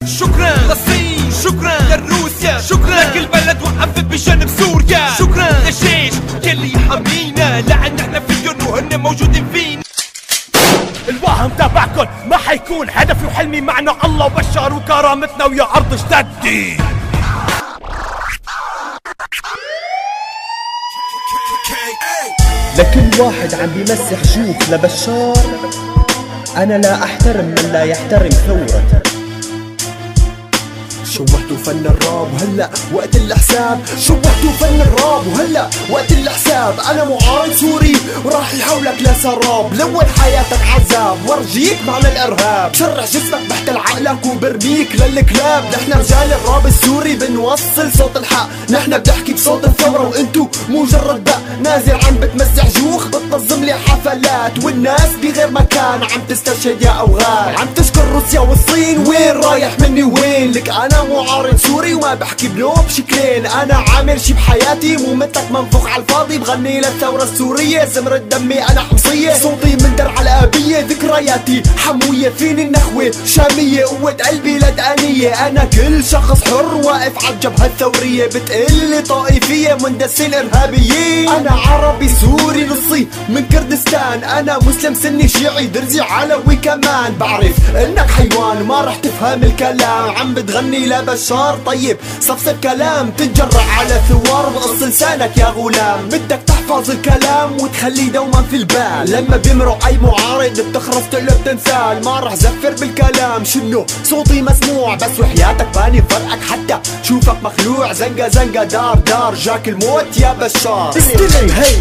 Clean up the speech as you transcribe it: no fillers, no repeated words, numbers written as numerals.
شكرا للصين، شكرا لروسيا، شكرا لكل بلد وقفت بجانب سوريا، شكرا للجيش يلي يحمينا لأن احنا فيهم وهن موجودين فينا. الوهم تبعكن ما حيكون هدفي وحلمي معنا الله وبشار وكرامتنا ويا أرض اشتدي. لكل واحد عم بيمسح جوف لبشار، أنا لا أحترم من لا يحترم ثورته. شوهتوا فن الراب وهلا وقت الحساب، شوهتوا فن الراب وهلا وقت الحساب. انا معارض سوري وراح يحولك لسراب، لون حياتك عذاب ورجيك معنى الارهاب. شرع جسمك بحتل عقلك وبرميك للكلاب. نحن رجال الراب السوري بنوصل صوت الحق، نحن بنحكي بصوت الثورة وانتو مجرد بق نازل عم بتمسح جوخ بتنظم لي حفلات، والناس بغير مكان عم تستشهد يا اوغاد. عم تشكر روسيا والصين، وين رايح مني وين لك؟ انا معارض سوري وما بحكي بلو بشكلين، انا عامل شي بحياتي مو مثلك منفوخ على الفاضي. بغني للثورة السورية زمرة دمي انا حمصية، صوتي من درع الابية، ذكرياتي حموية فيني النخوة شامية، قوة قلبي لدقانية. انا كل شخص حر واقف عالجبهة الثورية، بتقلي طائفية مندسين ارهابيين. انا عربي سوري نصي من كردستان، انا مسلم سني شيعي درزي علوي كمان. بعرف انك حيوان ما رح تفهم الكلام، عم بتغني لبشار طيب صفصف كلام، تنجرع على ثوار بقص لسانك يا غلام. بدك تحفظ الكلام وتخليه دوما في البال، لما بيمرق اي معارض بتخرس تقلب تمثال. ما رح زفر بالكلام شنو صوتي مسموع، بس وحياتك باني فرقك حتى شوفك مخلوع. زنقة زنقة دار دار جاك الموت يا بشار. استلم هي